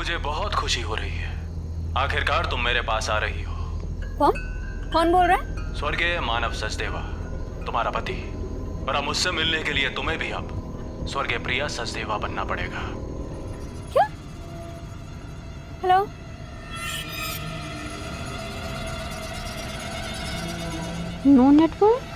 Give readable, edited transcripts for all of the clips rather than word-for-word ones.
मुझे बहुत खुशी हो रही है। आखिरकार तुम मेरे पास आ रही हो। कौन बोल रहा है? स्वर्गीय मानव सचदेवा, तुम्हारा पति। और अब मुझसे मिलने के लिए तुम्हें भी अब स्वर्गीय प्रिया सचदेवा बनना पड़ेगा। क्या? हेलो? No network?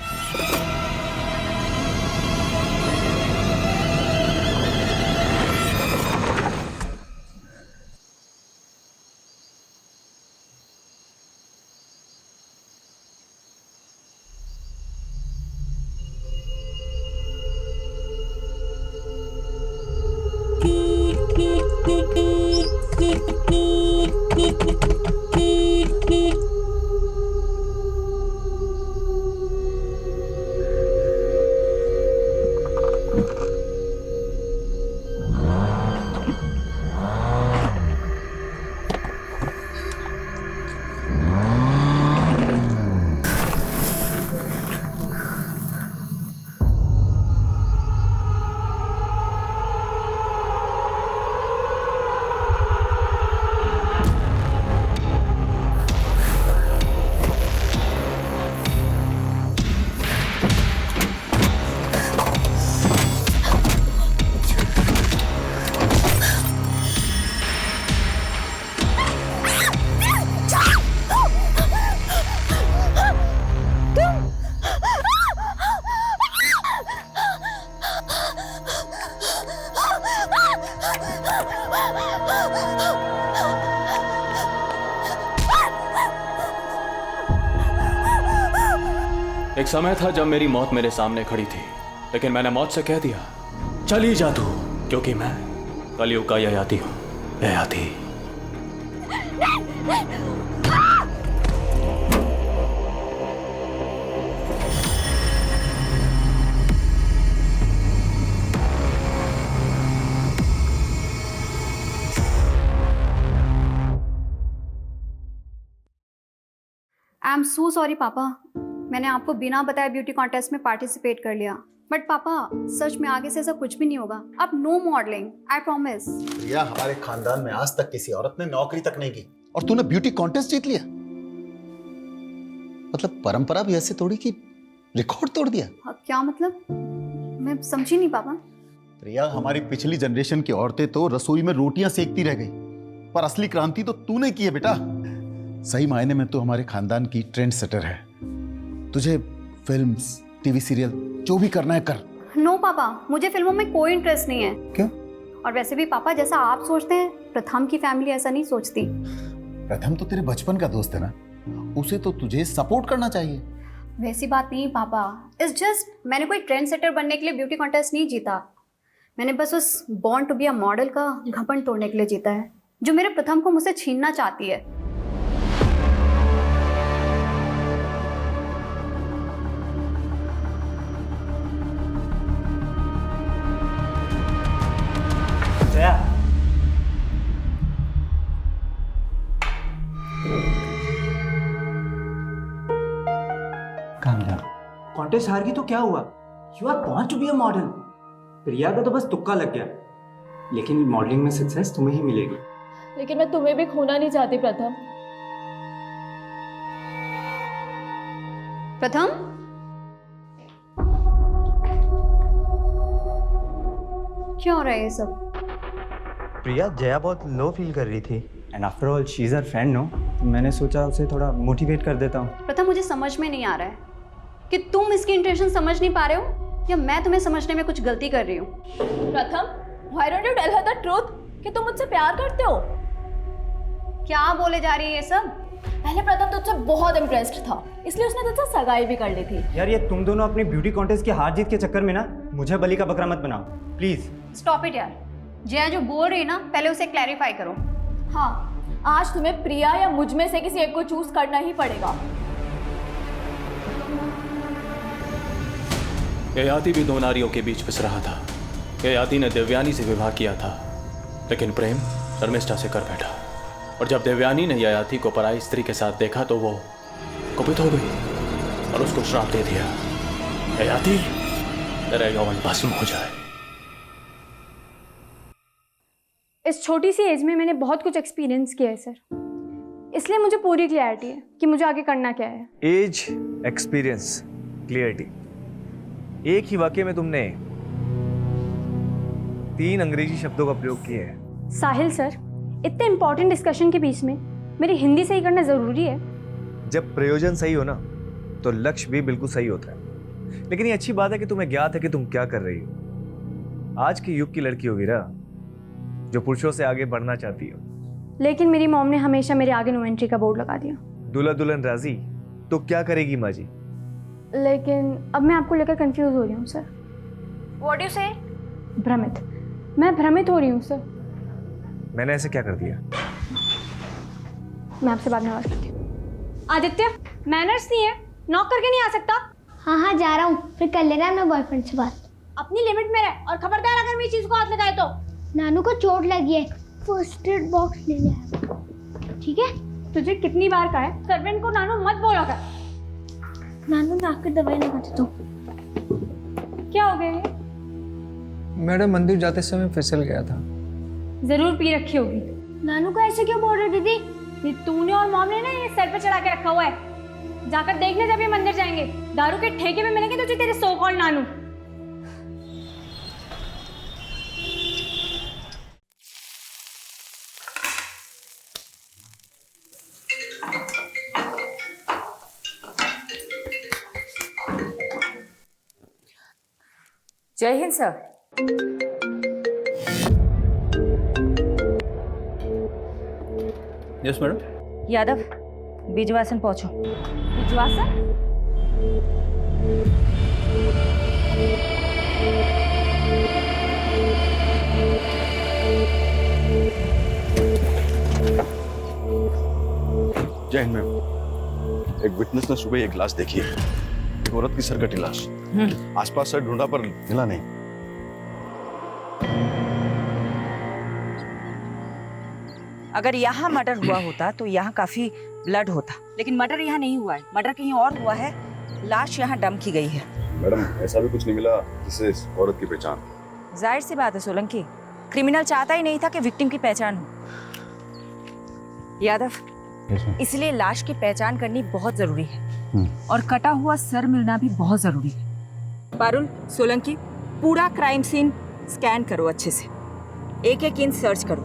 एक समय था जब मेरी मौत मेरे सामने खड़ी थी, लेकिन मैंने मौत से कह दिया, चली जा तू, क्योंकि मैं कलयुग का ययाति हूं। Yayati. I am so sorry पापा, मैंने आपको बिना बताए ब्यूटी कॉन्टेस्ट में पार्टिसिपेट कर लिया। बट पापा, सच में आगे से ऐसा कुछ भी नहीं होगा। अब नो मॉडलिंग, आई प्रॉमिस। प्रिया, हमारे खानदान में आज तक किसी औरत ने नौकरी तक नहीं की और तूने ब्यूटी कॉन्टेस्ट जीत लिया। मतलब परंपरा भी ऐसे तोड़ी कि रिकॉर्ड तोड़ दिया। क्या मतलब? मैं समझी नहीं पापा। प्रिया, हमारी पिछली जनरेशन की औरतें तो रसोई में रोटियां सेकती रह गई, पर असली क्रांति तो तूने की है बेटा। सही मायने में तो हमारे खानदान की ट्रेंड सेटर है। तुझे फिल्म्स, टीवी सीरियल जो भी करना है कर। नो पापा, मुझे फिल्मों में कोई इंटरेस्ट नहीं है। क्यों? और वैसे भी पापा, जैसा आप सोचते हैं, प्रथम की फैमिली ऐसा नहीं सोचती। प्रथम तो तेरे बचपन का दोस्त है ना, उसे तो तुझे सपोर्ट करना चाहिए। वैसी बात नहीं पापा, इट्स जस्ट मैंने कोई ट्रेंड सेटर बनने के लिए ब्यूटी कॉन्टेस्ट नहीं जीता। मैंने बस उस born to be a model का घमंड तोड़ने के लिए जीता है, जो मेरे प्रथम को मुझसे छीनना चाहती है। कॉन्टेस्ट हार गई तो क्या हुआ? You are born to be a model. Priya का तो बस तुक्का लग गया, लेकिन मॉडलिंग में सक्सेस तुम्हें ही मिलेगी। लेकिन मैं तुम्हें भी खोना नहीं चाहती प्रथम। प्रथम, क्या हो रहा है ये सब? प्रिया, जया बहुत लो फील कर रही थी। And after all she is her friend, no? तो मैंने सोचा उसे थोड़ा मोटिवेट कर देता हूँ। प्रथम, मुझे समझ में नहीं आ रहा है कि तुम इसकी इंटेंशन समझ नहीं पा रहे हो या मैं तुम्हें समझने में कुछ गलती कर रही हूँ। प्रथम, why don't you tell her the truth कि तुम मुझसे प्यार करते हो? क्या बोले जा रही है ये सब? पहले प्रथम तुझसे बहुत इम्प्रेस्ड था, इसलिए उसने तुझसे सगाई भी कर ली थी। यार, ये तुम दोनों अपनी ब्यूटी कॉन्टेस्ट की हार जीत के चक्कर में ना मुझे बलि का बकरा मत बनाओ प्लीज। स्टॉप इट यार। जया जो बोल रही है ना, पहले उसे क्लैरिफाई करो। हाँ, आज तुम्हें प्रिया या मुझ में से किसी एक को चूज करना ही पड़ेगा। ययाति भी दो नारियों के बीच पिस रहा था। ययाति ने देवयानी से विवाह किया था, लेकिन प्रेम शर्मिष्ठा से कर बैठा। और जब देवयानी ने ययाति को पराई स्त्री के साथ देखा तो वो कुपित हो गई और उसको श्राप दे दिया, ययाति तेरा यौवन भस्म हो जाए। इस छोटी सी एज में मैंने बहुत कुछ एक्सपीरियंस किया है सर, इसलिए मुझे पूरी क्लैरिटी है कि मुझे आगे करना क्या है। एज, एक्सपीरियंस, क्लियरिटी, एक ही वाक्य में तुमने 3 अंग्रेजी शब्दों का प्रयोग किया है। साहिल सर, इतने इंपॉर्टेंट डिस्कशन के बीच में मेरी हिंदी सही करना ज़रूरी है? जब प्रयोजन सही हो ना तो लक्ष्य भी बिल्कुल सही होता है। लेकिन ये अच्छी बात है कि तुम्हें ज्ञात है कि तुम क्या कर रही हो। आज के युग की लड़की होगी ना जो पुरुषों से आगे बढ़ना चाहती हो। लेकिन मेरी मॉम ने हमेशा मेरे आगे नो एंट्री का बोर्ड लगा दिया। दूल्हा दुल्हन राजी तो क्या करेगी माँ जी? लेकिन अब मैं आपको लेकर कंफ्यूज हो रही हूँ सर। व्हाट यू से? भ्रमित। मैं भ्रमित हो रही हूँ सर। मैंने ऐसे क्या कर दिया? मैं आपसे बाद में बात करती हूँ। आदित्य, मैनर्स नहीं है, नॉक करके नहीं आ सकता। हाँ जा रहा हूँ, फिर कर लेना अपने बॉयफ्रेंड से बात। अपनी लिमिट में रह और खबरदार अगर मेरी चीज को हाथ लगाए तो। नानू को चोट लगी है, फर्स्ट एड बॉक्स लेने आया, ठीक है? तुझे कितनी बार कहा है सर्वेंट को नानू मत बोला कर। नानू नाक की दवाई लगाते तो। क्या हो गया ये? मैडम मंदिर जाते समय फिसल गया था। जरूर पी रखी होगी। नानू को ऐसे क्यों बोल रही दीदी? ये तूने और मॉम ने ना ये सर पे चढ़ा के रखा हुआ है। जाकर देखने जब ये मंदिर जाएंगे, दारू के ठेके में मिलेंगे तुझे तेरे सो कॉल्ड नानू। जय हिंद sir. Yes madam. Yadav, Bijwasan पहुंचो। विश्वासन? जय हिंद मैम। एक विटनेस ने सुबह एक लाश देखी है, एक औरत की सरकटी लाश। आसपास से ढूंढा पर मिला नहीं। अगर यहाँ मर्डर हुआ होता तो यहाँ काफी ब्लड होता, लेकिन मर्डर यहाँ नहीं हुआ है। मर्डर कहीं और हुआ है। लाश यहाँ डंप की गई है। मैडम ऐसा भी कुछ नहीं मिला जिससे इस औरत की पहचान। जाहिर सी बात है सोलंकी, क्रिमिनल चाहता ही नहीं था कि विक्टिम की पहचान हो। यादव, इसलिए लाश की पहचान करनी बहुत जरूरी है और कटा हुआ सर मिलना भी बहुत जरूरी है। पारुल, सोलंकी, पूरा क्राइम सीन स्कैन करो अच्छे से, एक एक इंच सर्च करो।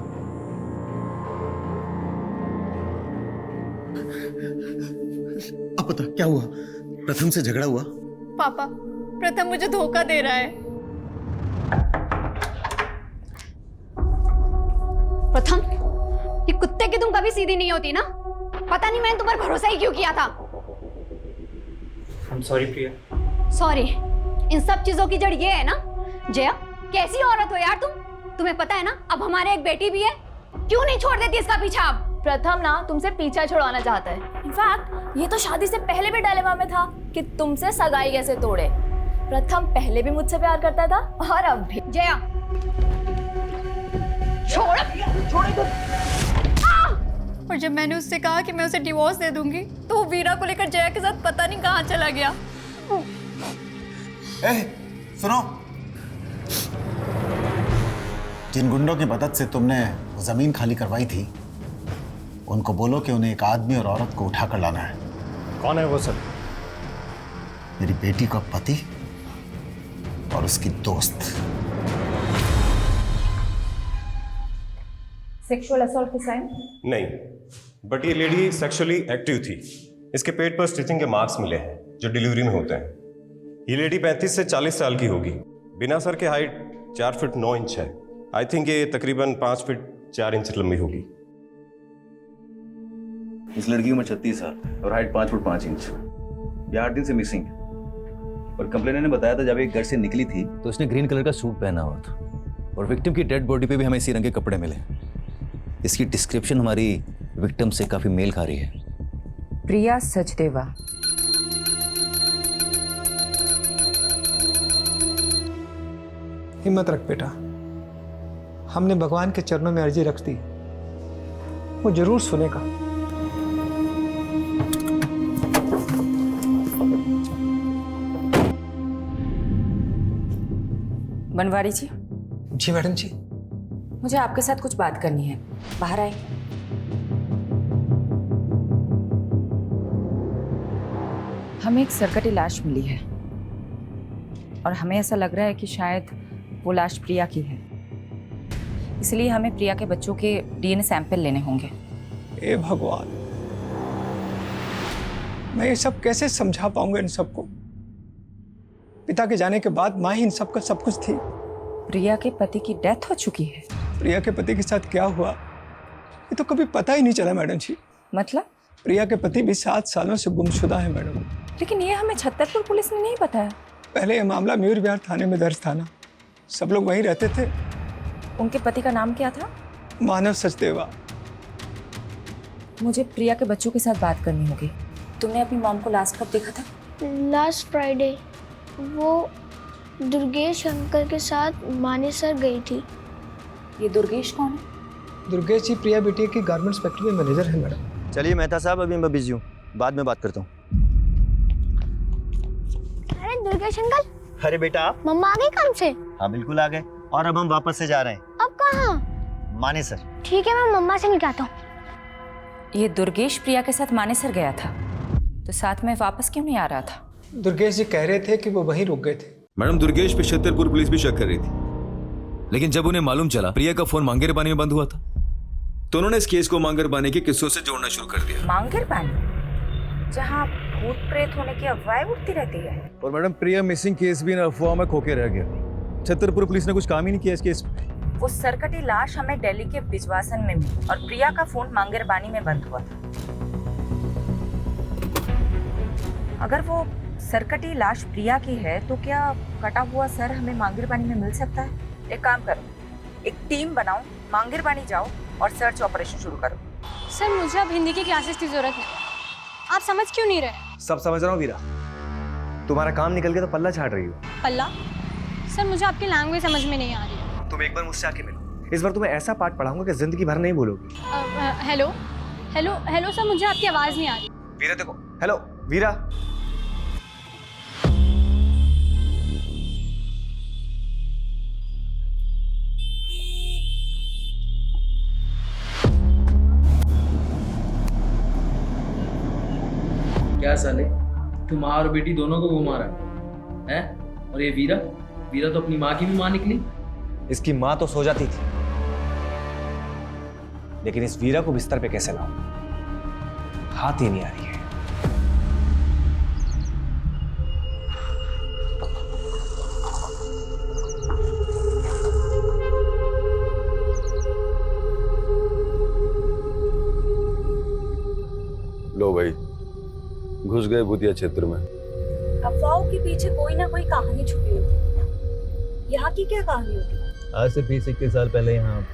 अब पता क्या हुआ? प्रथम से झगड़ा हुआ? पापा, प्रथम मुझे धोखा दे रहा है। प्रथम, ये कुत्ते की तुम कभी सीधी नहीं होती ना। पता नहीं मैंने तुम पर भरोसा ही क्यों किया था। I'm sorry Priya. सॉरी। इन सब चीजों की जड़ ये है ना। जया, कैसी औरत हो यार तुम। तुम्हें पता है ना अब हमारे एक बेटी भी है। क्यों नहीं छोड़ देती इसका पीछा अब? प्रथम ना तुमसे पीछा छुड़वाना चाहता है। इनफैक्ट ये तो शादी से पहले भी डायलेमा में था कि तुमसे सगाई कैसे तोड़े। प्रथम पहले भी मुझसे प्यार करता था और अब भी। जया, छोड़ और जब मैंने उससे कहा कि मैं उसे डिवोर्स दे दूंगी तो वो वीरा को लेकर जया के साथ पता नहीं कहां चला गया। सुनो, जिन गुंडों की मदद से तुमने जमीन खाली करवाई थी उनको बोलो कि उन्हें एक आदमी और औरत को उठाकर लाना है। कौन है वो सर? मेरी बेटी का पति और उसकी दोस्त। सेक्सुअल असॉल्ट के साइन? नहीं, बट ये लेडी सेक्सुअली एक्टिव थी। इसके पेट पर स्टिचिंग के मार्क्स मिले हैं जो डिलीवरी में होते हैं। ये लेडी 35 से 40 साल की होगी। बिना सर के हाइट 4 फीट 9 इंच है। आई थिंक ये तकरीबन 5 फीट 4 इंच लंबी होगी। इस लड़की की उम्र 36 साल और हाइट 5 फुट 5 इंच। ये 8 दिन से मिसिंग है और कंप्लेनर ने बताया था जब एक घर से निकली थी तो उसने ग्रीन कलर का सूट पहना हुआ था और विक्टिम की डेड बॉडी पे भी हमें इसी रंग के कपड़े मिले। इसकी डिस्क्रिप्शन हमारी विक्टिम से काफी मेल खा रही है। प्रिया सचदेवा। हिम्मत रख बेटा, हमने भगवान के चरणों में अर्जी रख दी, वो जरूर सुनेगा। बनवारी जी। जी मैडम जी। मुझे आपके साथ कुछ बात करनी है, बाहर आए। हमें एक सरकटी लाश मिली है और हमें ऐसा लग रहा है कि शायद वो लाश प्रिया की है, इसलिए हमें प्रिया के बच्चों के डीएनए सैंपल लेने होंगे। हे भगवान, मैं ये सब कैसे समझा पाऊंगा इन सबको? पिता के जाने के बाद माँ ही इन सबका सब कुछ थी। प्रिया के पति की डेथ हो चुकी है। प्रिया के पति के साथ क्या हुआ ये तो कभी पता ही नहीं चला मैडम जी। मतलब? प्रिया के पति भी 7 सालों से गुमशुदा है मैडम। लेकिन ये हमें छतरपुर पुलिस ने नहीं बताया। पहले यह मामला मयूर विहार थाने में दर्ज था ना, सब लोग वहीं रहते थे। उनके पति का नाम क्या था? मानव सचदेवा। मुझे प्रिया के बच्चों के साथ बात करनी होगी। तुमने अपनी मॉम को लास्ट कब देखा था? Last Friday. वो दुर्गेश अंकल के साथ मानेसर गई थी। ये दुर्गेश कौन है? दुर्गेश जी प्रिया बेटी की गारमेंट्स फैक्ट्री में मैनेजर है मैडम। चलिए मेहता साहब, अभी मैं बिजी हूँ, बाद में बात करता हूँ। अरे दुर्गेश अंकल। अरे बेटा आप? मम्मा आ गई काम से? हाँ बिल्कुल आ गए, और अब हम वापस से जा रहे हैं। अब कहाँ? मानेसर। ठीक है, मैं मम्मा से निकलता हूँ। ये दुर्गेश प्रिया के साथ मानेसर गया था, तो साथ में वापस क्यों नहीं आ रहा था? दुर्गेश जी कह रहे थे कि वो वहीं रुक गए थे। मैडम, दुर्गेश पे छतरपुर पुलिस भी शक कर रही थी, लेकिन जब उन्हें मालूम चला प्रिया का फोन मांगेर पानी में बंद हुआ था, तो उन्होंने इस केस को मांगेर पानी के किस्सों से जोड़ना शुरू कर दिया। मांगेर पानी, जहाँ भूत प्रेत होने की अफवाहें उठती रहती है। और मैडम, प्रिया मिसिंग केस भी इन अफवाहों में खोके रह गया। छतरपुर पुलिस ने कुछ काम ही नहीं किया इस केस में। वो सरकटी लाश हमें दिल्ली के बिजवासन में मिली और प्रिया का फोन मांगेर पानी में बंद हुआ था। अगर वो सरकटी लाश प्रिया की है तो क्या कटा हुआ सर हमें मांगेर पानी में मिल सकता है? एक काम करो, एक टीम बनाओ, मांगेर पानी जाओ और सर्च ऑपरेशन शुरू करो। सर मुझे अब हिंदी की क्लासेस की जरूरत नहीं। आप समझ क्यों नहीं रहे? सब समझ रहा हूँ वीरा, तुम्हारा काम निकल गया तो पल्ला झाड़ रही हो। पल्ला? सर मुझे आपकी लैंग्वेज समझ में नहीं आ रही है। तुम एक बार मुझसे आके मिलो, इस बार तुम्हें ऐसा पाठ पढ़ाऊंगा कि जिंदगी भर नहीं भूलोगी। हेलो हेलो हेलो सर, मुझे आपकी आवाज नहीं आ रही। वीरा देखो, हेलो वीरा। क्या साले, तू माँ और बेटी दोनों को घुमा रहा है? और ये वीरा वीरा तो अपनी माँ की भी माँ निकली। इसकी माँ तो सो जाती थी, लेकिन इस वीरा को बिस्तर पे कैसे लाऊं? हाथ ही नहीं आ रही है। लो भाई, घुस गए भूतिया क्षेत्र में। अफवाहों के पीछे कोई ना कोई कहानी छुपी होती है। यहाँ की क्या कहानी होती है? आज से 20-21 साल पहले यहाँ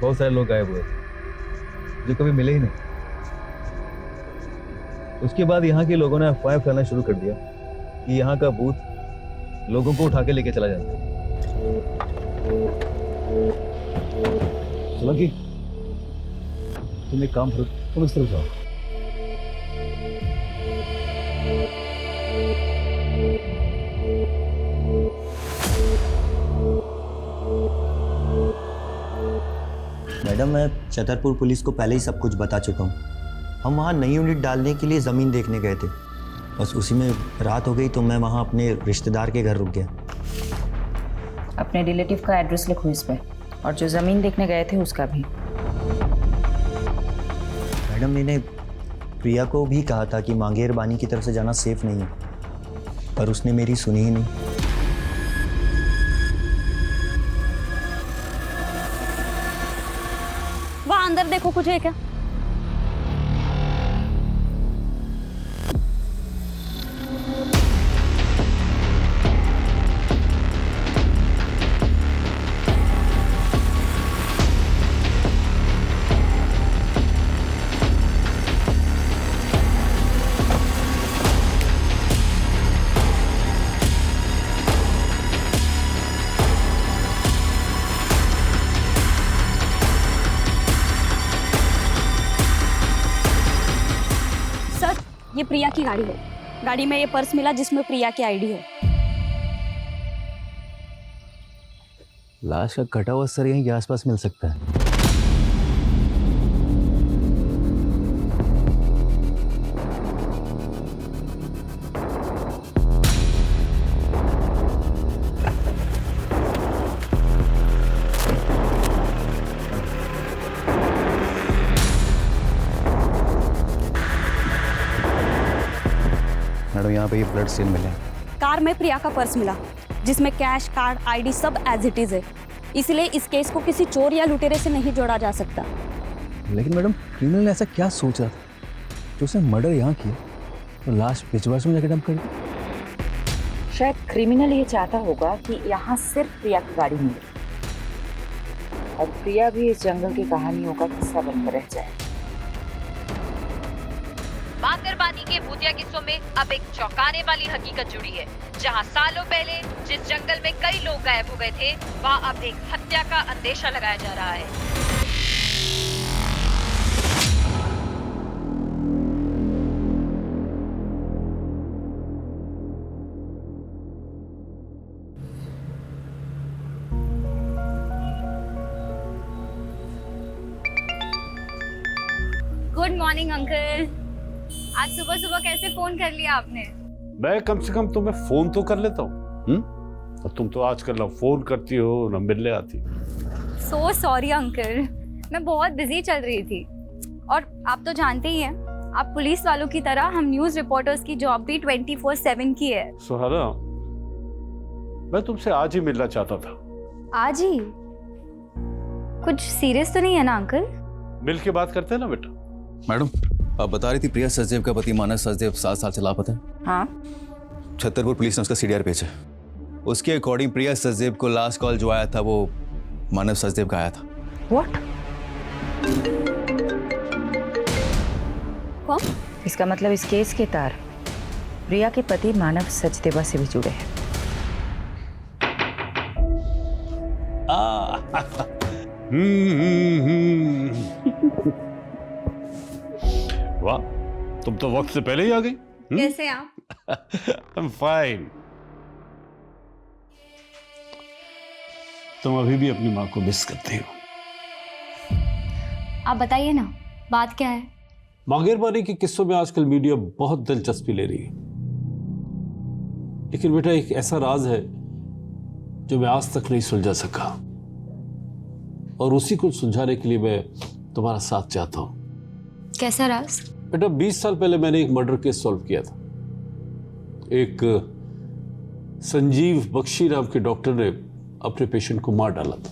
बहुत सारे लोग गायब हुए जो कभी मिले ही नहीं। उसके बाद यहाँ के लोगों ने अफवाहें फैलाना शुरू कर दिया कि यहाँ का भूत लोगों को उठा के लेके चला जाता है। सोलंकी, तुम एक काम करो, तुम इस तरफ जाओ। मैडम, मैं छतरपुर पुलिस को पहले ही सब कुछ बता चुका हूँ। हम वहाँ नई यूनिट डालने के लिए ज़मीन देखने गए थे, बस उसी में रात हो गई तो मैं वहाँ अपने रिश्तेदार के घर रुक गया। अपने रिलेटिव का एड्रेस लिखो इस पे, और जो ज़मीन देखने गए थे उसका भी। मैडम, मैंने प्रिया को भी कहा था कि मांगेर बानी की तरफ से जाना सेफ नहीं है, पर उसने मेरी सुनी ही नहीं। वहाँ अंदर देखो, कुछ है क्या? ये प्रिया की गाड़ी है। गाड़ी में ये पर्स मिला जिसमें प्रिया की आईडी है। लाश का कटा हुआ सर यहीं के आसपास मिल सकता है। मैडम यहाँ पे ये ब्लड स्टेन मिले। कार में प्रिया का पर्स मिला जिसमें कैश, कार्ड, आईडी सब एज इट इज है। इसलिए इस केस को किसी चोर या लुटेरे से नहीं जोड़ा जा सकता। लेकिन मैडम क्रिमिनल ने ऐसा क्या सोचा था जो उसने मर्डर यहाँ किया तो लाश बिजवास में जाकर डंप कर दी? शायद क्रिमिनल ये चाहता होगा कि यहाँ सिर्फ प्रिया की गाड़ी मिले और प्रिया भी इस जंगल की कहानियों का हिस्सा बनकर रह जाए। बांगरबानी के भूतिया किस्सों में अब एक चौंकाने वाली हकीकत जुड़ी है, जहां सालों पहले जिस जंगल में कई लोग गायब हो गए थे, वहां अब एक हत्या का अंदेशा लगाया जा रहा है। Good morning uncle. आज सुबह सुबह कैसे फोन कर लिया आपने? मैं कम से कम तुम्हें फोन तो कर लेता हूँ। और तुम तो आजकल ना फोन करती हो ना मिलने आती। सो सॉरी अंकल, मैं बहुत बिजी चल रही थी और आप तो जानते ही हैं, आप पुलिस वालों की तरह हम न्यूज रिपोर्टर्स की जॉब भी 24/7 की है। सुहाना, मैं तुमसे आज ही मिलना चाहता था। आज ही? कुछ सीरियस तो नहीं है ना अंकल? मिल के बात करते हैं ना बेटा। मैडम आप बता रही थी प्रिया सचदेव का पति मानस सचदेव 7 साल से लापता है। हाँ, छतरपुर पुलिस ने उसका सीडीआर भेजा। उसके अकॉर्डिंग प्रिया सचदेव को लास्ट कॉल जो आया था वो मानव सचदेव का आया था। व्हाट? कौन? इसका मतलब इस केस के तार प्रिया के पति मानव सचदेवा से भी जुड़े हैं। वाह, तुम तो वक्त से पहले ही आ गई। कैसे आप? I'm fine। तुम अभी भी अपनी माँ को मिस करती हो। आप बताइए ना, बात क्या है? मांगेरबानी के किस्सों में आजकल मीडिया बहुत दिलचस्पी ले रही है, लेकिन बेटा एक ऐसा राज है जो मैं आज तक नहीं सुलझा सका, और उसी को सुलझाने के लिए मैं तुम्हारा साथ चाहता हूं। कैसा राज? बेटा 20 साल पहले मैंने एक मर्डर केस सॉल्व किया था। एक संजीव बख्शी नाम के डॉक्टर ने अपने पेशेंट को मार डाला था।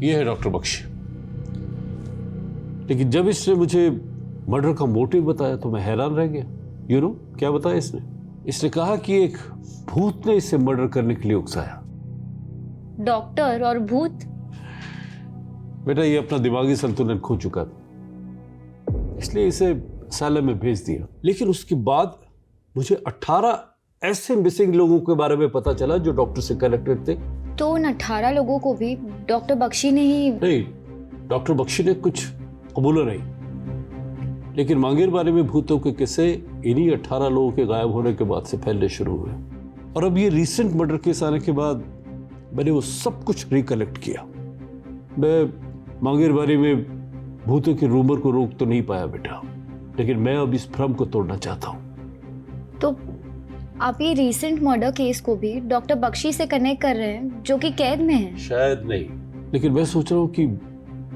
यह है डॉक्टर बख्शी। लेकिन जब इसने मुझे मर्डर का मोटिव बताया तो मैं हैरान रह गया। यू नो क्या बताया इसने? इसने कहा कि एक भूत ने इसे मर्डर करने के लिए उकसाया। डॉक्टर और भूत? बेटा ये अपना दिमागी संतुलन खो चुका था, इसलिए इसे असैलम में भेज दिया। लेकिन उसके बाद मुझे 18 ऐसे मिसिंग लोगों के बारे में पता चला जो डॉक्टर से कनेक्टेड थे। तो उन 18 लोगों को भी डॉक्टर बख्शी ने ही? नहीं, डॉक्टर बख्शी ने कुछ कबूला नहीं, लेकिन मांगेरबानी में भूतों के किस्से इन्हीं 18 लोगों के गायब होने के बाद से फैलने शुरू हुए। और अब ये रीसेंट मर्डर केस आने के बाद मैंने वो सब कुछ रिकलेक्ट किया। मैं मांगेरबानी में भूतों के रूमर को रोक तो नहीं पाया बेटा, लेकिन मैं अब इस भ्रम को तोड़ना चाहता हूँ। तो आप ये रीसेंट मर्डर केस को भी डॉक्टर बख्शी से कनेक्ट कर रहे हैं जो कि कैद में है? शायद नहीं, लेकिन मैं सोच रहा हूँ कि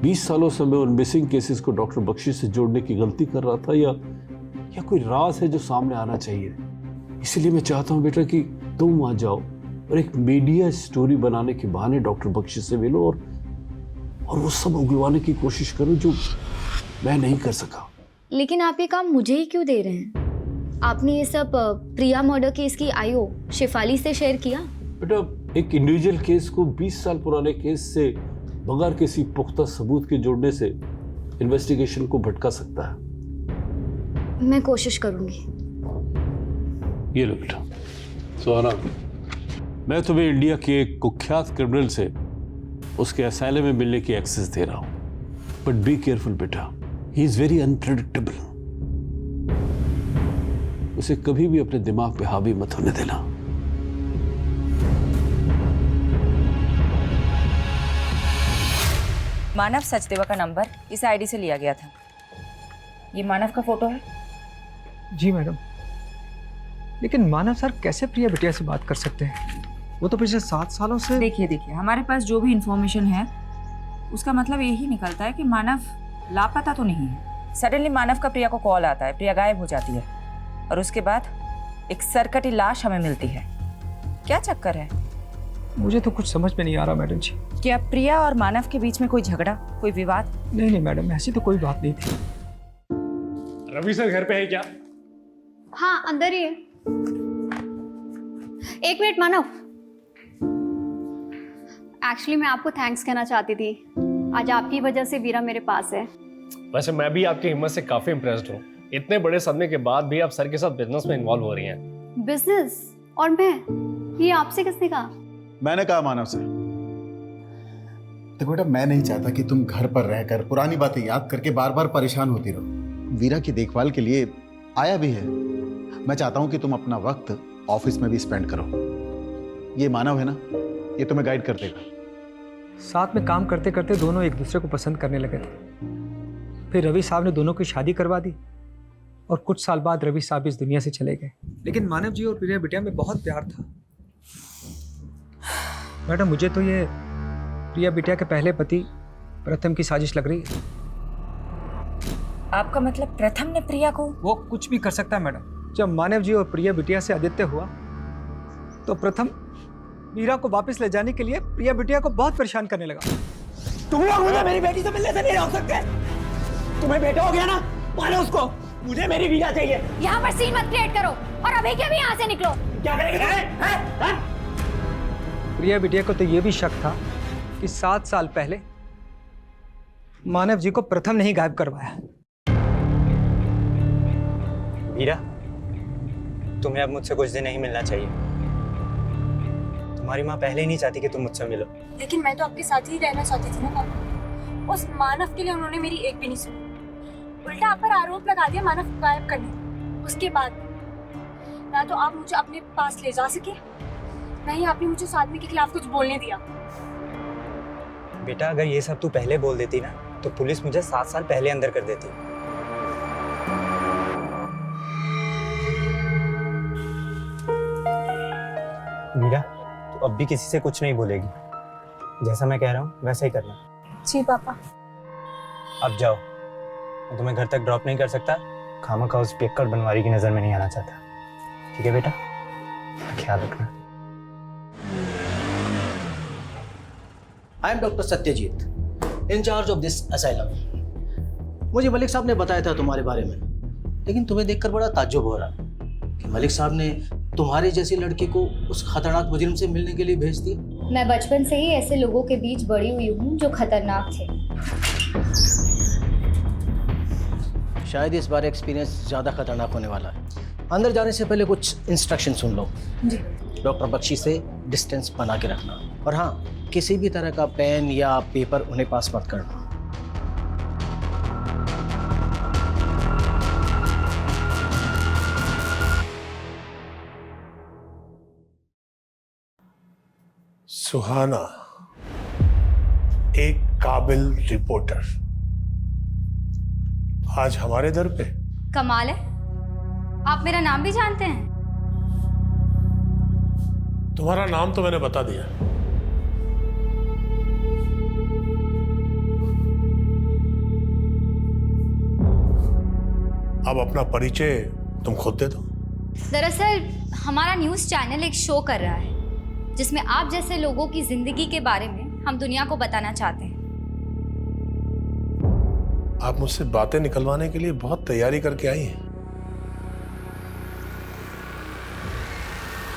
20 सालों से मैं उन मिसिंग केसेस को डॉक्टर बख्शी से जोड़ने की गलती कर रहा था, या कोई राज है जो सामने आना चाहिए। इसलिए मैं चाहता हूँ बेटा कि तुम वहां जाओ और एक मीडिया स्टोरी बनाने के बहाने डॉक्टर बख्शी से मिलो और वो सब उगलवाने की कोशिश करो जो मैं नहीं कर सका। लेकिन आप ये काम मुझे ही क्यों दे रहे हैं? आपने ये सब प्रिया मर्डर केस की आईओ शेफाली से शेयर किया? बेटा एक इंडिविजुअल केस को 20 साल पुराने केस से बगैर किसी पुख्ता सबूत के जोड़ने से इन्वेस्टिगेशन को भटका सकता है। मैं कोशिश करूंगी। ये लो बेटा। सुहाना, मैं तुम्हें इंडिया के एक कुख्यात क्रिमिनल से उसके असैलम में मिलने की एक्सेस दे रहा हूं, बट बी केयरफुल बेटा, ही इज वेरी अनप्रेडिक्टेबल। उसे कभी भी अपने दिमाग पे हावी मत होने देना। मानव सचदेवा का नंबर इस आईडी से लिया गया था। ये मानव का फोटो है? जी मैडम, लेकिन मानव सर कैसे प्रिया बिटिया से बात कर सकते हैं? वो तो पिछले 7 सालों से। देखिए हमारे पास जो भी इंफॉर्मेशन है उसका मतलब यही निकलता है कि मानव लापता तो नहीं है। सडनली मानव का प्रिया को कॉल आता है, प्रिया गायब हो जाती है और उसके बाद एक सरकटी लाश हमें मिलती है। क्या चक्कर है? मुझे तो कुछ समझ में नहीं आ रहा मैडम जी। क्या प्रिया और मानव के बीच में कोई झगड़ा, कोई विवाद? नहीं मैडम, ऐसी तो कोई बात नहीं थी। रवि सर घर पे है क्या? हाँ अंदर ही है। एक मिनट मानव, एक्चुअली मैं आपको थैंक्स कहना चाहती थी। आज आपकी वजह से वीरा मेरे पास है। वैसे मैं भी आपकी हिम्मत से काफी इम्प्रेस्ड हूँ। इतने बड़े सदमे के बाद भी आप सर के साथ बिजनेस में इन्वॉल्व हो रही हैं। बिजनेस? और मैं? ये आपसे किसने कहा? मैंने कहा मानव से। देखो बेटा, मैं नहीं चाहता कि तुम घर पर रहकर पुरानी बातें याद करके बार बार परेशान होती रहो। वीरा की देखभाल के लिए आया भी है। मैं चाहता हूं कि तुम अपना वक्त ऑफिस में भी स्पेंड करो। ये मानव है ना, ये तुम्हें गाइड कर देगा। साथ में काम करते करते दोनों एक दूसरे को पसंद करने लगे थे। फिर रवि साहब ने दोनों की शादी करवा दी और कुछ साल बाद रवि साहब इस दुनिया से चले गए। लेकिन मानव जी और प्रिया बिटिया में बहुत प्यार था। मैडम, मुझे तो ये प्रिया बिटिया के पहले पति प्रथम की साजिश लग रही है। आपका मतलब प्रथम ने प्रिया को? वो कुछ भी कर सकता है मैडम। जब मानव जी और प्रिया बिटिया से आदित्य हुआ तो प्रथम वीरा को वापस ले जाने के लिए प्रिया बिटिया को बहुत परेशान करने लगा। तुम लोग मुझे मेरी बेटी से मिलने से नहीं रोक सकते। तुम्हें बेटा हो गया ना, मारो उसको। मुझे मेरी वीरा चाहिए। यहाँ पर सीन मत क्रिएट करो और अभी के भी यहाँ से निकलो। क्या करेंगे? प्रिया बिटिया को तो ये भी शक था कि 7 साल पहले मानव जी को प्रथम ने ही गायब करवाया। वीरा, तुम्हें अब मुझसे कुछ दिन नहीं मिलना चाहिए। तुम्हारी माँ पहले ही नहीं चाहती कि तुम मुझसे मिलो। लेकिन मैं तो आपके साथ ही रहना चाहती थी ना पापा। उस मानव के लिए उन्होंने मेरी एक भी नहीं सुनी। उल्टा आप पर आरोप लगा दिया मानव को गायब करने। उसके बाद ना तो आप मुझे अपने पास ले जा सके, ना ही आपने मुझे उस आदमी के खिलाफ कुछ बोलने दिया। बेटा, अगर ये सब तू पहले बोल देती ना तो पुलिस मुझे 7 साल पहले अंदर कर देती। वीरा, तू अब भी किसी से कुछ नहीं बोलेगी। जैसा मैं कह रहा हूँ वैसा ही करना। जी पापा। अब जाओ, मैं तुम्हें घर तक ड्रॉप नहीं कर सकता। खामखा उस पियक्कड़ बनवारी की नजर में नहीं आना चाहता। ठीक है बेटा, ख्याल रखना। I am doctor Satyajit, in-charge of this asylum. मुझे मलिक साहब ने बताया था तुम्हारे बारे में, लेकिन तुम्हें देखकर बड़ा ताज्जुब हो रहा कि मलिक साहब ने तुम्हारे जैसी लड़की को उस खतरनाक मुजरिम से मिलने के लिए भेज दिया। मैं बचपन से ही ऐसे लोगों के बीच बड़ी हुई हूँ जो खतरनाक थे। शायद इस बार एक्सपीरियंस ज़्यादा खतरनाक होने वाला है। अंदर जाने से पहले कुछ इंस्ट्रक्शन सुन लो। जी। डॉक्टर बख्शी से डिस्टेंस बना के रखना, और हाँ, किसी भी तरह का पेन या पेपर उन्हें पास मत करना। सुहाना, एक काबिल रिपोर्टर, आज हमारे दर पे। कमाल है, आप मेरा नाम भी जानते हैं। तुम्हारा नाम तो मैंने बता दिया। अब अपना परिचय तुम खुद दे दो। दरअसल हमारा न्यूज़ चैनल एक शो कर रहा है जिसमें आप जैसे लोगों की जिंदगी के बारे में हम दुनिया को बताना चाहते हैं। आप मुझसे बातें निकलवाने के लिए बहुत तैयारी करके आई हैं।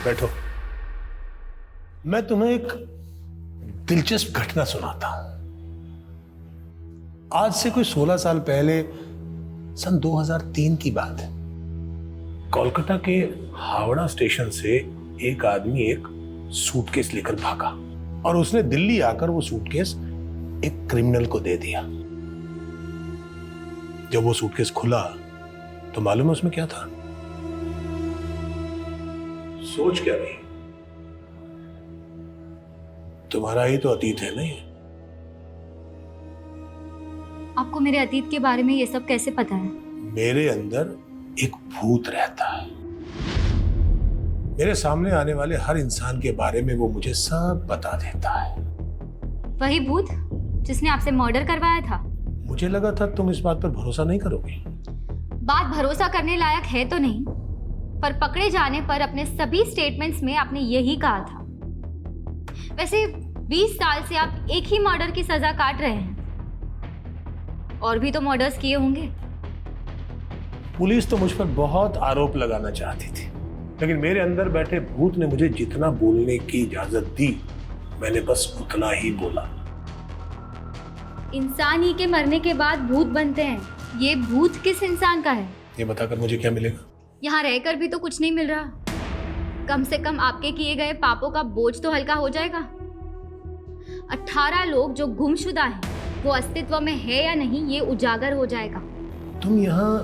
बैठो, मैं तुम्हें एक दिलचस्प घटना सुनाता हूं। आज से कोई 16 साल पहले सन 2003 की बात है। कोलकाता के हावड़ा स्टेशन से एक आदमी एक सूटकेस लेकर भागा और उसने दिल्ली आकर वो सूटकेस एक क्रिमिनल को दे दिया। जब वो सूटकेस खुला तो मालूम है उसमें क्या था? सोच क्या रही? तुम्हारा ही तो अतीत है ना ये। आपको मेरे अतीत के बारे में ये सब कैसे पता है? मेरे अंदर एक भूत रहता है। मेरे सामने आने वाले हर इंसान के बारे में वो मुझे सब बता देता है। वही भूत जिसने आपसे मर्डर करवाया था? मुझे लगा था तुम इस बात पर भरोसा नहीं करोगी। बात भरोसा करने लायक है तो नहीं, पर पकड़े जाने पर अपने सभी स्टेटमेंट्स में आपने यही कहा था। वैसे 20 साल से आप एक ही मर्डर की सजा काट रहे हैं, और भी तो मर्डर्स किए होंगे। पुलिस तो मुझ पर बहुत आरोप लगाना चाहती थी, लेकिन मेरे अंदर बैठे भूत ने मुझे जितना बोलने की इजाजत दी, मैंने बस उतना ही बोला। इंसान ही के मरने के बाद भूत बनते हैं। ये भूत किस इंसान का है? ये बताकर मुझे क्या मिलेगा? यहाँ रहकर भी तो कुछ नहीं मिल रहा। कम से कम आपके किए गए पापों का बोझ तो हल्का हो जाएगा। 18 लोग जो गुमशुदा हैं, वो अस्तित्व में है या नहीं, ये उजागर हो जाएगा। तुम यहाँ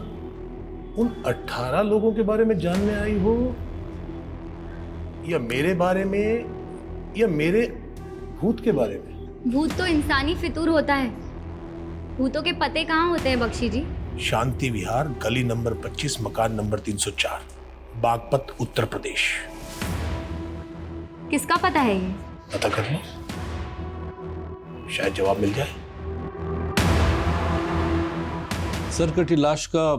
उन 18 लोगों के बारे में जानने आई हो, या मेरे बारे में, या मेरे भूत के बारे में? भूत तो इंसानी फितूर होता है। भूतों के पते कहाँ होते हैं बख्शी जी? शांति विहार, गली नंबर 25, मकान नंबर 304, बागपत, उत्तर प्रदेश। किसका पता है ये? पता कर लो, शायद जवाब मिल जाए। सरकटी लाश का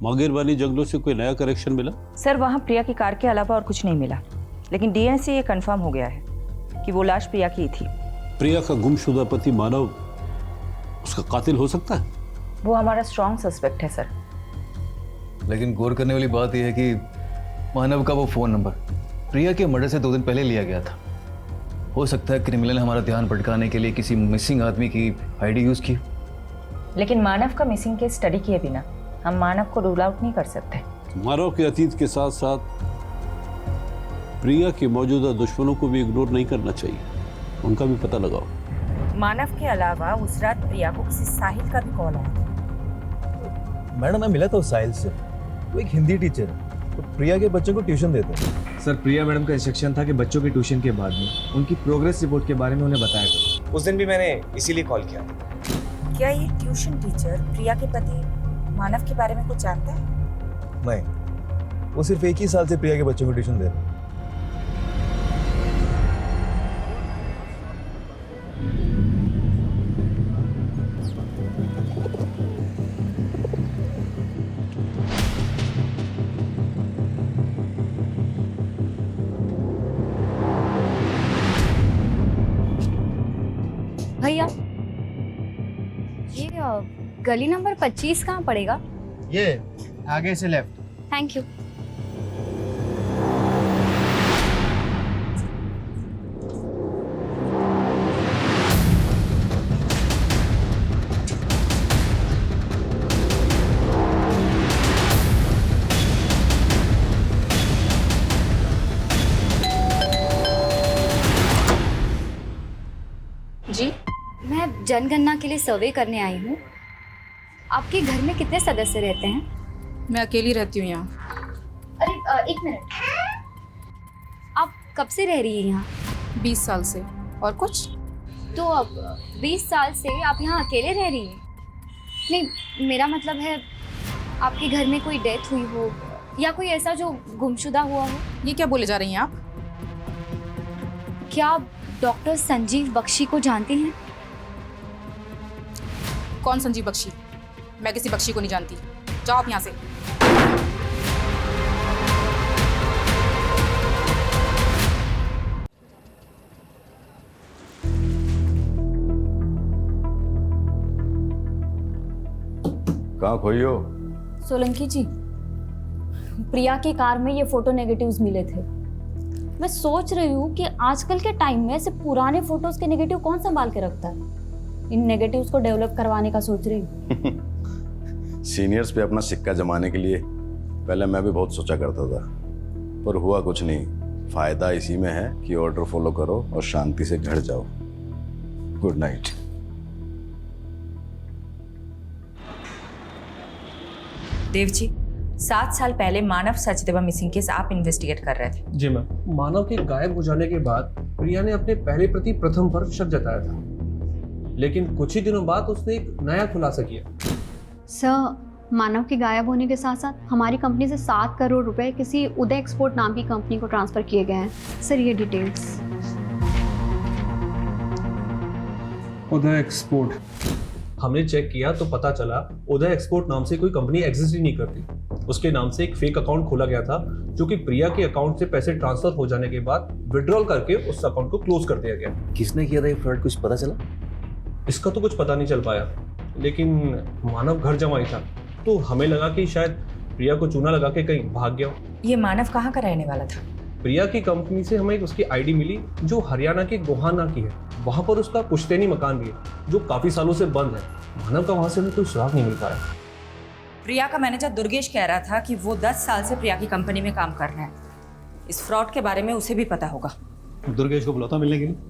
मांगेरबानी जंगलों से कोई नया करेक्शन मिला? सर वहाँ प्रिया की कार के अलावा और कुछ नहीं मिला, लेकिन डीएनए से ये कंफर्म हो गया है कि वो लाश प्रिया की थी। प्रिया का गुमशुदा पति मानव उसका कातिल हो सकता है? वो हमारा स्ट्रॉन्ग सस्पेक्ट है सर। लेकिन गौर करने वाली बात यह है कि मानव का वो फोन नंबर प्रिया के मर्डर से 2 दिन पहले लिया गया था। हो सकता है क्रिमिनल ने हमारा ध्यान भटकाने के लिए किसी मिसिंग आदमी की आईडी यूज की। लेकिन मानव का मिसिंग केस स्टडी किए बिना हम मानव को रूल आउट नहीं कर सकते। मानव के अतीत के साथ साथ प्रिया के मौजूदा दुश्मनों को भी इग्नोर नहीं करना चाहिए, उनका भी पता लगाओ। मानव के अलावा उस रात प्रिया को किसी साहिल का भी कॉल आया। मैडम मैं मिला था उस साहिल से, वो एक हिंदी टीचर है, तो प्रिया के बच्चों को ट्यूशन देते हैं। सर प्रिया मैडम का इंस्ट्रक्शन था कि बच्चों की ट्यूशन के बाद में उनकी प्रोग्रेस रिपोर्ट के बारे में उन्हें बताया था। उस दिन भी मैंने इसीलिए कॉल किया था। क्या ये ट्यूशन टीचर प्रिया के पति मानव के बारे में कुछ जानता है? नहीं, वो सिर्फ 1 ही साल से प्रिया के बच्चों को ट्यूशन दे रहे हैं। भैया ये गली नंबर 25 कहाँ पड़ेगा? ये आगे से लेफ्ट। Thank you. जी मैं जनगणना के लिए सर्वे करने आई हूँ। आपके घर में कितने सदस्य रहते हैं? मैं अकेली रहती हूँ यहाँ। अरे 1 मिनट, आप कब से रह रही हैं यहाँ? 20 साल से। और कुछ? तो अब 20 साल से आप यहाँ अकेले रह रही हैं? नहीं, मेरा मतलब है आपके घर में कोई डेथ हुई हो या कोई ऐसा जो गुमशुदा हुआ हो। ये क्या बोले जा रही हैं आप? क्या आप डॉक्टर संजीव बख्शी को जानते हैं? कौन संजीव बख्शी? मैं किसी बख्शी को नहीं जानती। जाओ आप यहाँ से। कहाँ खोई हो? सोलंकी जी, प्रिया की कार में ये फोटो नेगेटिव्स मिले थे। मैं सोच रही हूँ कि आजकल के टाइम में ऐसे पुराने फोटोज के नेगेटिव कौन संभाल के रखता है। इन नेगेटिव्स को डेवलप करवाने का सोच रही हूँ। सीनियर्स पे अपना सिक्का जमाने के लिए पहले मैं भी बहुत सोचा करता था, पर हुआ कुछ नहीं। फायदा इसी में है कि ऑर्डर फॉलो करो और शांति से घर जाओ। Good night. देव जी, 7 साल पहले मानव सचदेवा मिसिंग केस आप इन्वेस्टिगेट कर रहे थे। जी मैम। मानव के गायब हो जाने के बाद प्रिया ने अपने पहले पति प्रथम पर शक जताया था, लेकिन कुछ ही दिनों बाद उसने एक नया खुलासा किया। सर, मानव के गायब होने के साथ साथ हमारी कंपनी से 7 करोड़ रुपए किसी उदय एक्सपोर्ट नाम की कंपनी को ट्रांसफर किए गए हैं। सर, ये डिटेल्स। उदय एक्सपोर्ट, हमने चेक किया तो पता चला उदय एक्सपोर्ट नाम से कोई कंपनी एग्जिस्ट ही नहीं करती। उसके नाम से एक फेक अकाउंट खोला गया था, जो कि प्रिया के अकाउंट से पैसे ट्रांसफर हो जाने के बाद विड्रॉल करके उस अकाउंट को क्लोज कर दिया गया। किसने किया था ये फ्रॉड, कुछ पता चला? इसका तो कुछ पता नहीं चल पाया, लेकिन मानव घर जमाई था, तो हमें लगा कि शायद प्रिया को चूना लगा के कहीं भाग गया। ये मानव कहाँ का रहने वाला था? प्रिया की कंपनी से हमें उसकी आईडी मिली जो हरियाणा के गोहाना की है। वहां पर उसका पुश्तैनी मकान भी है जो काफी सालों से बंद है। मानव का वहां से हमें कोई सुराग नहीं मिल पाया। प्रिया का मैनेजर दुर्गेश कह रहा था कि वो 10 साल से प्रिया की कंपनी में काम कर रहे हैं। इस फ्रॉड के बारे में उसे भी पता होगा। दुर्गेश को बुलाता मिलने के लिए।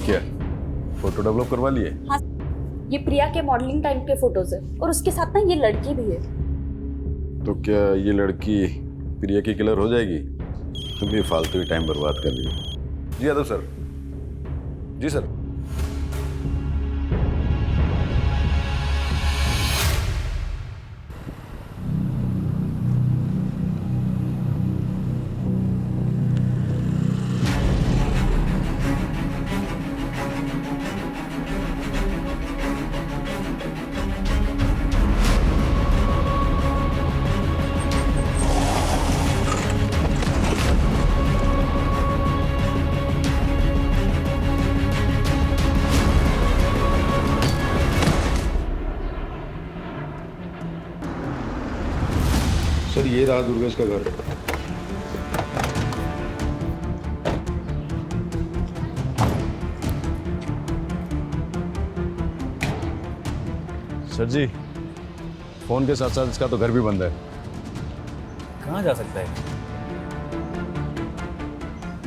क्या फोटो डेवलप करवा लिए? हाँ, ये प्रिया के मॉडलिंग टाइम के फोटोज है और उसके साथ ना ये लड़की भी है। तो क्या ये लड़की प्रिया की किलर हो जाएगी? तुम भी फालतू ही टाइम बर्बाद कर लिए। जी यादव सर। जी सर। सर, ये रहा दुर्गेश का घर। सर जी, फोन के साथ साथ इसका तो घर भी बंद है। कहाँ जा सकता है?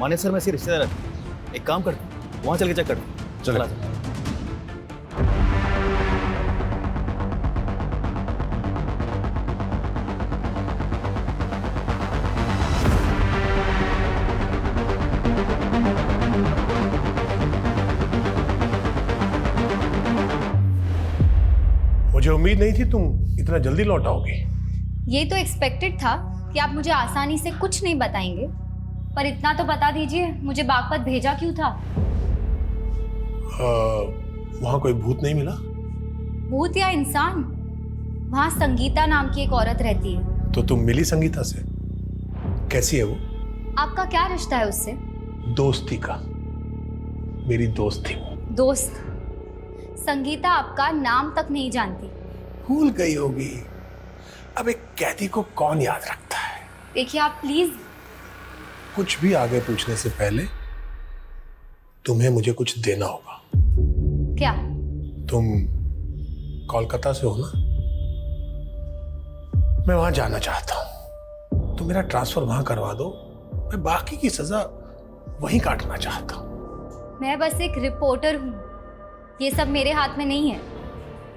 माने सर, मैं इसके रिश्तेदार है। एक काम करते हैं, वहाँ चल के चेक करते हैं। चला। मुझे उम्मीद नहीं थी तुम इतना जल्दी लौट आओगी। ये तो एक्सपेक्टेड था कि आप मुझे आसानी से कुछ नहीं बताएंगे, पर इतना तो बता दीजिए, मुझे बागपत भेजा क्यों था? वहां कोई भूत नहीं मिला? भूत या इंसान? वहां संगीता नाम की एक औरत रहती है। तो तुम मिली संगीता से? कैसी है वो? आपका क्या रिश्ता है उससे? दोस्ती का। मेरी दोस्त थी वो। दोस्त? संगीता आपका नाम तक नहीं जानती। भूल गई होगी। अब एक कैदी को कौन याद रखता है? देखिए आप प्लीज। कुछ भी आगे पूछने से पहले तुम्हें मुझे कुछ देना होगा। क्या? तुम कोलकाता से हो ना? मैं वहां जाना चाहता हूं। तुम मेरा ट्रांसफर वहां करवा दो, मैं बाकी की सजा वहीं काटना चाहता हूं। मैं बस एक रिपोर्टर हूं, ये सब मेरे हाथ में नहीं है।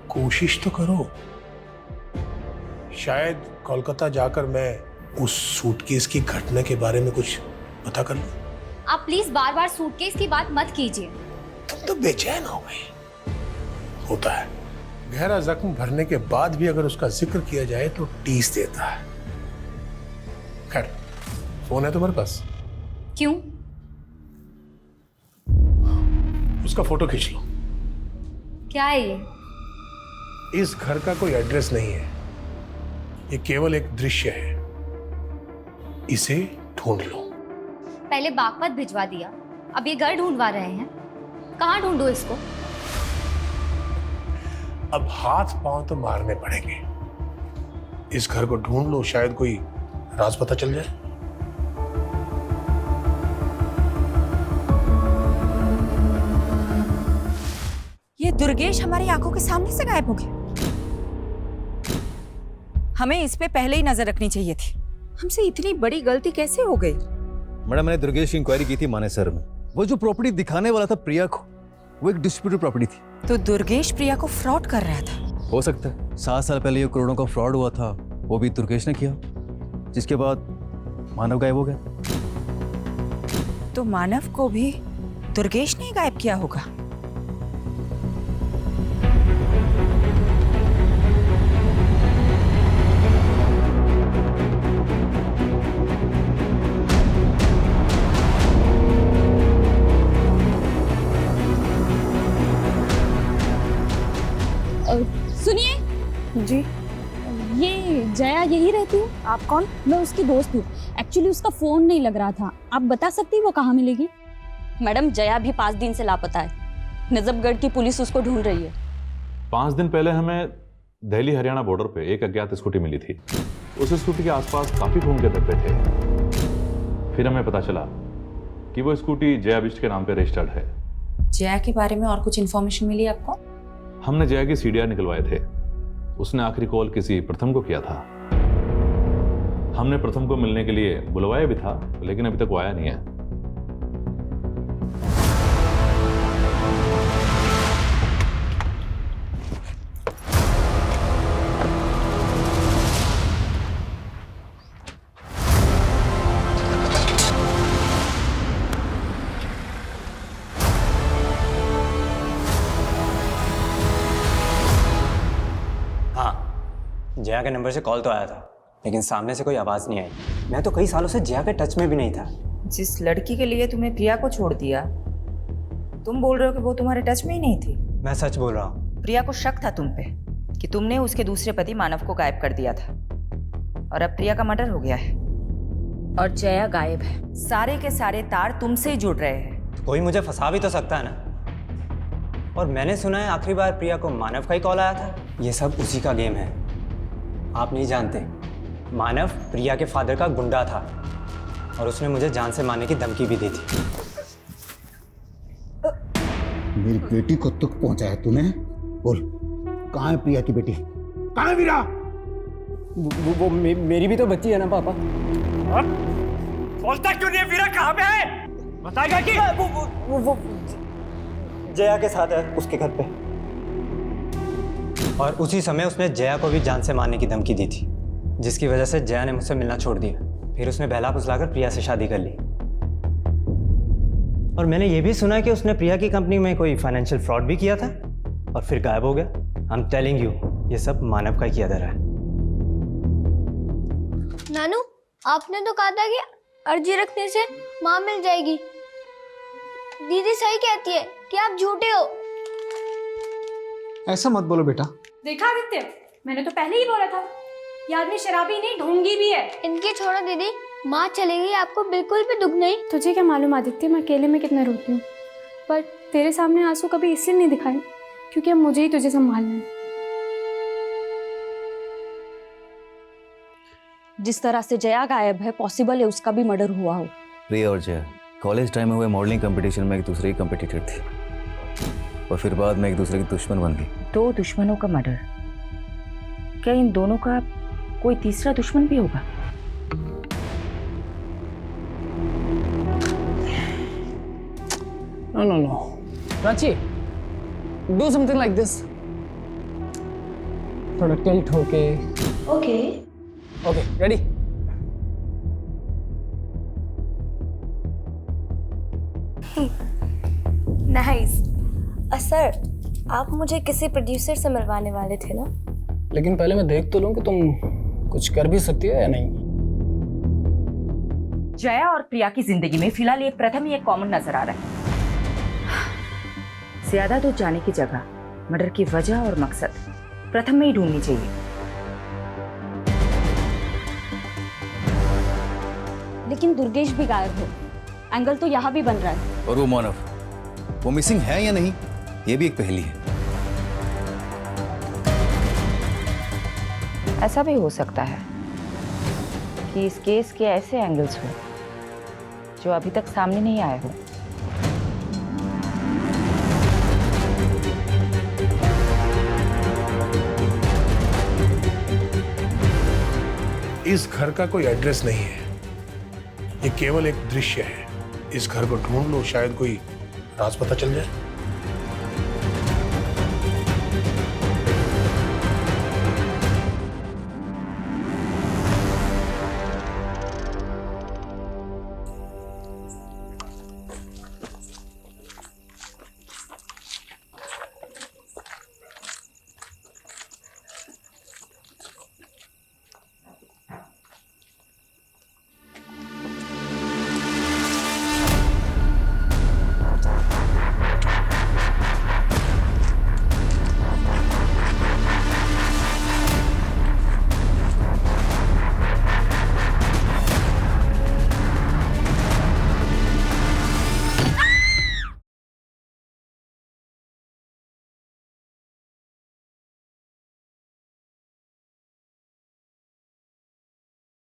कोशिश तो करो। शायद कोलकाता जाकर मैं उस सूटकेस की घटना के बारे में कुछ पता कर लूं। आप प्लीज बार बार सूटकेस की बात मत कीजिए। तुम तो बेचैन हो गई। होता है, गहरा जख्म भरने के बाद भी अगर उसका जिक्र किया जाए तो टीस देता है। खैर, फोन है तुम्हारे पास? क्यों? उसका फोटो खींच लो। क्या है ये? इस घर का कोई एड्रेस नहीं है, ये केवल एक दृश्य है। इसे ढूंढ लो। पहले बागपत भिजवा दिया, अब ये घर ढूंढवा रहे हैं। कहाँ ढूंढो इसको? अब हाथ पांव तो मारने पड़ेंगे। इस घर को ढूंढ लो, शायद कोई राज पता चल जाए। ये दुर्गेश हमारी आंखों के सामने से गायब हो गया। हमें इस पे पहले ही नजर रखनी चाहिए थी। हमसे इतनी बड़ी गलती कैसे हो गई? मैडम, मैंने दुर्गेश की इंक्वायरी की थी मानेसर में। वो जो प्रॉपर्टी दिखाने वाला था प्रिया को, वो एक डिस्प्यूटेड प्रॉपर्टी थी। तो दुर्गेश प्रिया को फ्रॉड कर रहा था। हो सकता है 7 साल पहले ये करोड़ों का फ्रॉड हुआ था, वो भी दुर्गेश ने किया, जिसके बाद मानव गायब हो गया। तो मानव को भी दुर्गेश ने ही गायब किया होगा। सुनिए जी, ये जया यही रहती है? आप कौन? मैं उसकी दोस्त हूँ। एक्चुअली उसका फोन नहीं लग रहा था, आप बता सकती हैं वो कहाँ मिलेगी? मैडम, जया भी 5 दिन से लापता है। नजफगढ़ की पुलिस उसको ढूंढ रही है। 5 दिन पहले हमें दिल्ली हरियाणा बॉर्डर पे एक अज्ञात स्कूटी मिली थी। उस स्कूटी के आसपास काफी खून के धब्बे थे। फिर हमें पता चला कि वो स्कूटी जया बिष्ट के नाम पे रजिस्टर्ड है। जया के बारे में और कुछ इन्फॉर्मेशन मिली आपको? हमने जया की सीडीआर निकलवाए थे। उसने आखिरी कॉल किसी प्रथम को किया था। हमने प्रथम को मिलने के लिए बुलवाया भी था, लेकिन अभी तक वो आया नहीं है। जया के नंबर से कॉल तो आया था, लेकिन सामने से कोई आवाज़ नहीं आई। मैं तो कई सालों से जया के टच में भी नहीं था। जिस लड़की के लिए तुम्हें प्रिया को छोड़ दिया, तुम बोल रहे हो कि वो तुम्हारे टच में ही नहीं थी? मैं सच बोल रहा हूँ। प्रिया को शक था तुम पे कि तुमने उसके दूसरे पति मानव को गायब कर दिया था, और अब प्रिया का मर्डर हो गया है और जया गायब है। सारे के सारे तार तुमसे ही जुड़ रहे हैं। तो कोई मुझे फंसा भी तो सकता है ना। और मैंने सुना है आखिरी बार प्रिया को मानव का ही कॉल आया था। ये सब उसी का गेम है। आप नहीं जानते, मानव प्रिया के फादर का गुंडा था और उसने मुझे जान से मारने की धमकी भी दी थी। मेरी बेटी को तक पहुंचाया तूने? बोल, कहाँ है प्रिया की बेटी? कहाँ है वीरा? वो मेरी भी तो बच्ची है ना पापा। बोलता क्यों नहीं है? वीरा कहाँ पे है? बताएगा कि? वो जया के साथ है, उसके घर पे। और उसी समय उसने जया को भी जान से मारने की धमकी दी थी, जिसकी वजह से जया ने मुझसे मिलना छोड़ दिया। फिर उसने बहला फुसलाकर प्रिया से शादी कर ली। और मैंने ये भी सुना कि उसने प्रिया की कंपनी में कोई फाइनेंशियल फ्रॉड भी किया था और फिर गायब हो गया। आई एम टेलिंग यू, ये सब मानव का किया धरा है। नानू, आपने तो कहा था कि अर्जी रखने से माँ मिल जाएगी। दीदी सही कहती है कि आप झूठे हो। ऐसा मत बोलो बेटा। देखा आदित्य, मैंने तो पहले ही बोला था, ये आदमी शराबी नहीं ढोंगी भी है। इनकी छोड़ो दीदी, माँ चली गई, आपको बिल्कुल भी दुख नहीं? तुझे क्या मालूम आदित्य, मैं अकेले में कितना रोती हूँ, पर तेरे सामने आंसू कभी इसलिए नहीं दिखाए क्योंकि अब मुझे ही तुझे संभालना है। जिस तरह से जया गायब है, पॉसिबल है उसका भी मर्डर हुआ हो। प्रिया और जया कॉलेज टाइम में हुए मॉडलिंग कंपटीशन में एक दूसरे की कंपटीटर थे, और फिर बाद में एक दूसरे की दुश्मन बन गई। 2 दुश्मनों का मर्डर, क्या इन दोनों का कोई तीसरा दुश्मन भी होगा? No. Prachi, do something like this. थोड़ा टिल्ट होके। Okay, ready? नाइस। सर, आप मुझे किसी प्रोड्यूसर से मिलवाने वाले थे ना? लेकिन पहले मैं देख तो लूं कि तुम कुछ कर भी सकती हो या नहीं। जया और प्रिया की जिंदगी में फिलहाल ये प्रथम ही एक कॉमन नजर आ रहा है। ज्यादा दूर जाने की जगह मर्डर की वजह और मकसद प्रथम में ही ढूंढनी चाहिए। लेकिन दुर्गेश भी गायब है, एंगल तो यहाँ भी बन रहा है। और वो मानव, वो मिसिंग है या नहीं, ये भी एक पहेली है। ऐसा भी हो सकता है कि इस केस के ऐसे एंगल्स हो जो अभी तक सामने नहीं आए हो। इस घर का कोई एड्रेस नहीं है, ये केवल एक दृश्य है। इस घर को ढूंढ लो, शायद कोई राज पता चल जाए।